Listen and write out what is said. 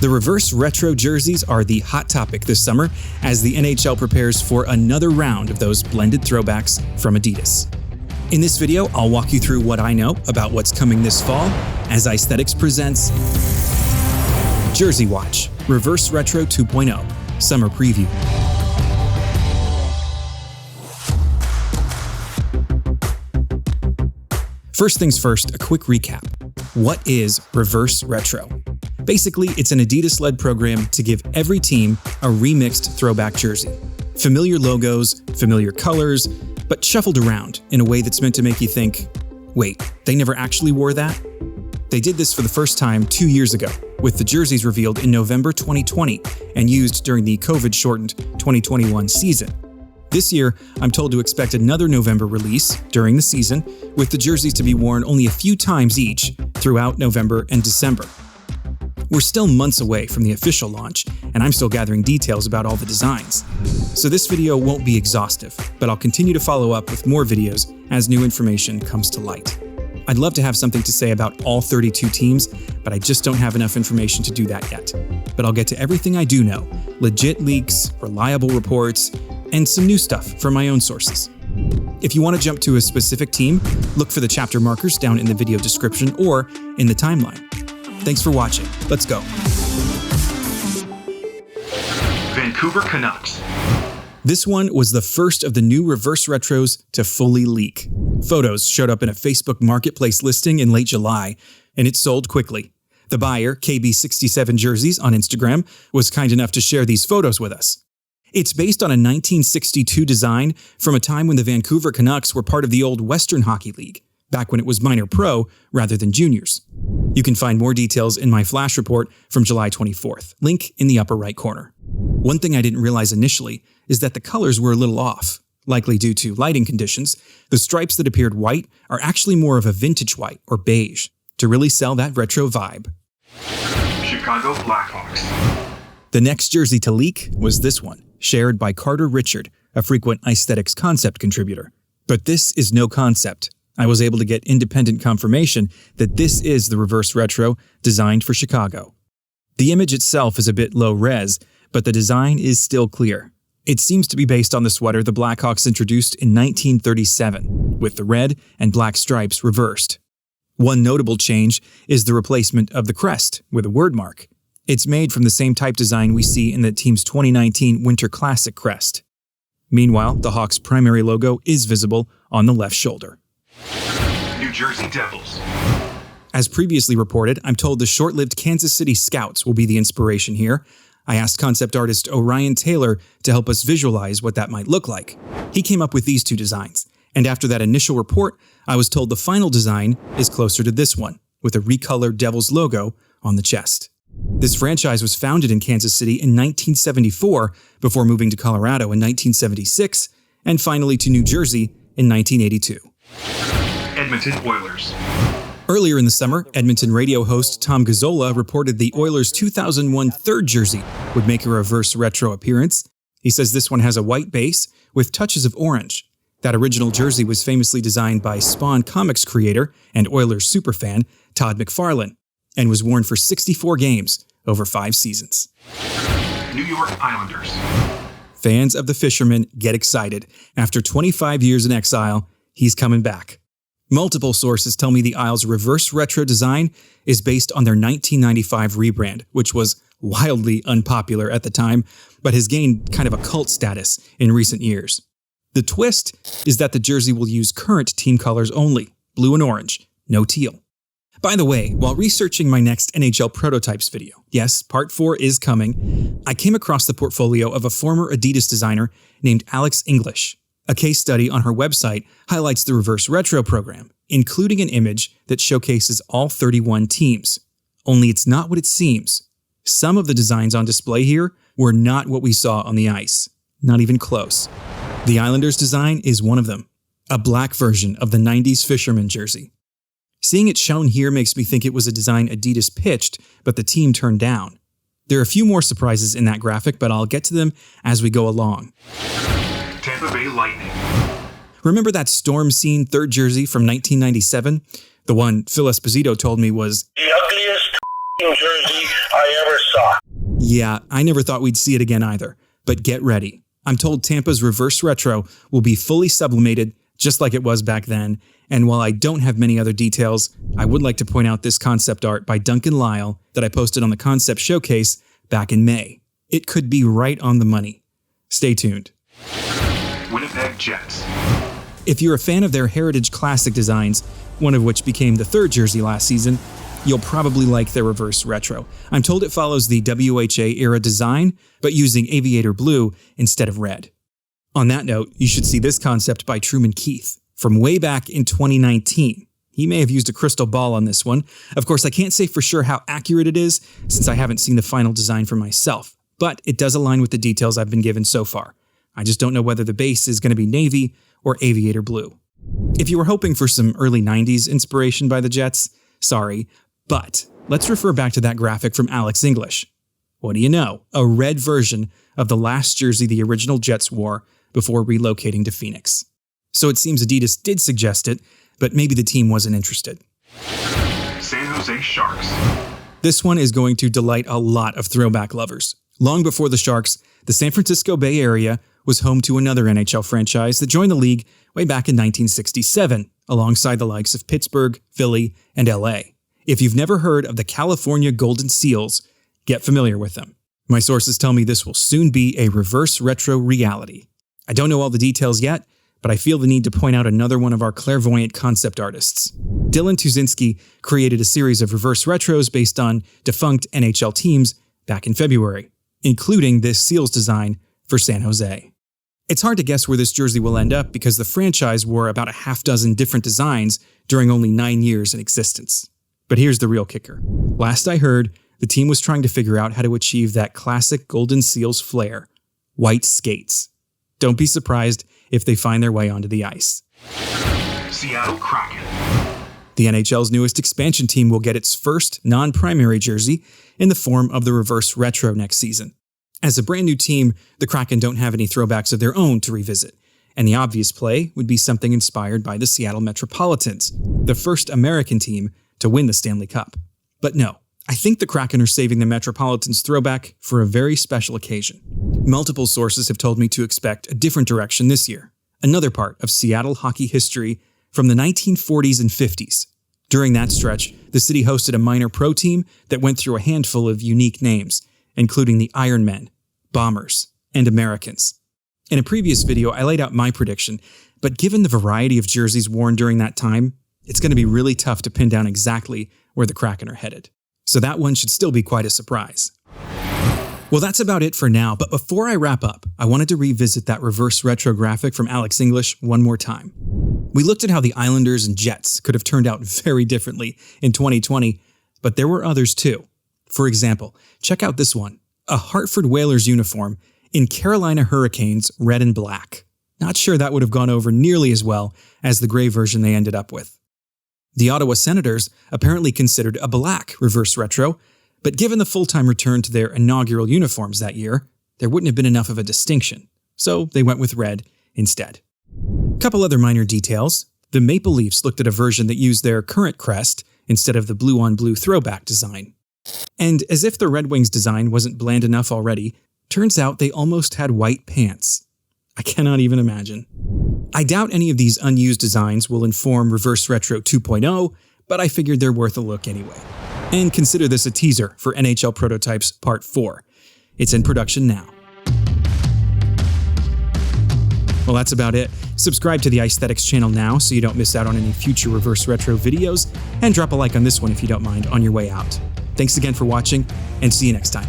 The reverse retro jerseys are the hot topic this summer as the NHL prepares for another round of those blended throwbacks from Adidas. In this video, I'll walk you through what I know about what's coming this fall as Icethetics presents Jersey Watch, Reverse Retro 2.0, Summer Preview. First things first, a quick recap. What is Reverse Retro? Basically, it's an Adidas-led program to give every team a remixed throwback jersey. Familiar logos, familiar colors, but shuffled around in a way that's meant to make you think, wait, they never actually wore that? They did this for the first time 2 years ago, with the jerseys revealed in November 2020 and used during the COVID-shortened 2021 season. This year, I'm told to expect another November release during the season, with the jerseys to be worn only a few times each throughout November and December. We're still months away from the official launch, and I'm still gathering details about all the designs. So this video won't be exhaustive, but I'll continue to follow up with more videos as new information comes to light. I'd love to have something to say about all 32 teams, but I just don't have enough information to do that yet. But I'll get to everything I do know, legit leaks, reliable reports, and some new stuff from my own sources. If you want to jump to a specific team, look for the chapter markers down in the video description or in the timeline. Thanks for watching. Let's go. Vancouver Canucks. This one was the first of the new reverse retros to fully leak. Photos showed up in a Facebook marketplace listing in late July, and it sold quickly. The buyer, KB67 Jerseys on Instagram, was kind enough to share these photos with us. It's based on a 1962 design from a time when the Vancouver Canucks were part of the old Western Hockey League, back when it was minor pro rather than juniors. You can find more details in my flash report from July 24th, link in the upper right corner. One thing I didn't realize initially is that the colors were a little off, likely due to lighting conditions. The stripes that appeared white are actually more of a vintage white or beige to really sell that retro vibe. Chicago Blackhawks. The next jersey to leak was this one, shared by Carter Richard, a frequent Icethetics concept contributor. But this is no concept. I was able to get independent confirmation that this is the reverse retro designed for Chicago. The image itself is a bit low res, but the design is still clear. It seems to be based on the sweater the Blackhawks introduced in 1937, with the red and black stripes reversed. One notable change is the replacement of the crest with a word mark. It's made from the same type design we see in the team's 2019 Winter Classic crest. Meanwhile, the Hawks' primary logo is visible on the left shoulder. New Jersey Devils. As previously reported, I'm told the short-lived Kansas City Scouts will be the inspiration here. I asked concept artist Orion Taylor to help us visualize what that might look like. He came up with these two designs, and after that initial report, I was told the final design is closer to this one, with a recolored Devils logo on the chest. This franchise was founded in Kansas City in 1974 before moving to Colorado in 1976, and finally to New Jersey in 1982. Edmonton Oilers. Earlier in the summer, Edmonton radio host Tom Gazzola reported the Oilers' 2001 third jersey would make a reverse retro appearance. He says this one has a white base with touches of orange. That original jersey was famously designed by Spawn comics creator and Oilers superfan Todd McFarlane and was worn for 64 games over 5 seasons. New York Islanders. Fans of the Fisherman get excited. After 25 years in exile, he's coming back. Multiple sources tell me the Isles' reverse retro design is based on their 1995 rebrand, which was wildly unpopular at the time, but has gained kind of a cult status in recent years. The twist is that the jersey will use current team colors only, blue and orange, no teal. By the way, while researching my next NHL PROTOTYPES video, yes, part 4 is coming, I came across the portfolio of a former Adidas designer named Alex English. A case study on her website highlights the reverse retro program, including an image that showcases all 31 teams. Only it's not what it seems. Some of the designs on display here were not what we saw on the ice. Not even close. The Islanders design is one of them, a black version of the 90s Fisherman jersey. Seeing it shown here makes me think it was a design Adidas pitched, but the team turned down. There are a few more surprises in that graphic, but I'll get to them as we go along. Tampa Bay Lightning. Remember that Storm Scene third jersey from 1997? The one Phil Esposito told me was the ugliest jersey I ever saw. Yeah, I never thought we'd see it again either. But get ready. I'm told Tampa's reverse retro will be fully sublimated, just like it was back then. And while I don't have many other details, I would like to point out this concept art by Duncan Lyle that I posted on the Concept Showcase back in May. It could be right on the money. Stay tuned. Winnipeg Jets. If you're a fan of their Heritage Classic designs, one of which became the third jersey last season, you'll probably like their reverse retro. I'm told it follows the WHA-era design, but using aviator blue instead of red. On that note, you should see this concept by Truman Keith from way back in 2019. He may have used a crystal ball on this one. Of course, I can't say for sure how accurate it is, since I haven't seen the final design for myself, but it does align with the details I've been given so far. I just don't know whether the base is going to be navy or aviator blue. If you were hoping for some early 90s inspiration by the Jets, sorry, but let's refer back to that graphic from Alex English. What do you know? A red version of the last jersey the original Jets wore before relocating to Phoenix. So it seems Adidas did suggest it, but maybe the team wasn't interested. San Jose Sharks. This one is going to delight a lot of throwback lovers. Long before the Sharks, the San Francisco Bay Area was home to another NHL franchise that joined the league way back in 1967, alongside the likes of Pittsburgh, Philly, and LA. If you've never heard of the California Golden Seals, get familiar with them. My sources tell me this will soon be a reverse retro reality. I don't know all the details yet, but I feel the need to point out another one of our clairvoyant concept artists. Dylan Tuzinski created a series of reverse retros based on defunct NHL teams back in February, including this Seals design for San Jose. It's hard to guess where this jersey will end up because the franchise wore about a half dozen different designs during only 9 years in existence. But here's the real kicker. Last I heard, the team was trying to figure out how to achieve that classic Golden Seals flair: white skates. Don't be surprised if they find their way onto the ice. Seattle Kraken. The NHL's newest expansion team will get its first non-primary jersey in the form of the reverse retro next season. As a brand new team, the Kraken don't have any throwbacks of their own to revisit, and the obvious play would be something inspired by the Seattle Metropolitans, the first American team to win the Stanley Cup. But no, I think the Kraken are saving the Metropolitans throwback for a very special occasion. Multiple sources have told me to expect a different direction this year, another part of Seattle hockey history from the 1940s and 50s. During that stretch, the city hosted a minor pro team that went through a handful of unique names, including the Ironmen, Bombers, and Americans. In a previous video, I laid out my prediction, but given the variety of jerseys worn during that time, it's going to be really tough to pin down exactly where the Kraken are headed. So that one should still be quite a surprise. Well, that's about it for now, but before I wrap up, I wanted to revisit that reverse retro graphic from Alex English one more time. We looked at how the Islanders and Jets could have turned out very differently in 2020, but there were others too. For example, check out this one, a Hartford Whalers uniform in Carolina Hurricanes red and black. Not sure that would have gone over nearly as well as the gray version they ended up with. The Ottawa Senators apparently considered a black reverse retro, but given the full-time return to their inaugural uniforms that year, there wouldn't have been enough of a distinction, so they went with red instead. Couple other minor details. The Maple Leafs looked at a version that used their current crest instead of the blue-on-blue throwback design. And as if the Red Wings design wasn't bland enough already, turns out they almost had white pants. I cannot even imagine. I doubt any of these unused designs will inform Reverse Retro 2.0, but I figured they're worth a look anyway. And consider this a teaser for NHL Prototypes Part 4. It's in production now. Well, that's about it. Subscribe to the Icethetics channel now so you don't miss out on any future Reverse Retro videos, and drop a like on this one if you don't mind on your way out. Thanks again for watching, and see you next time.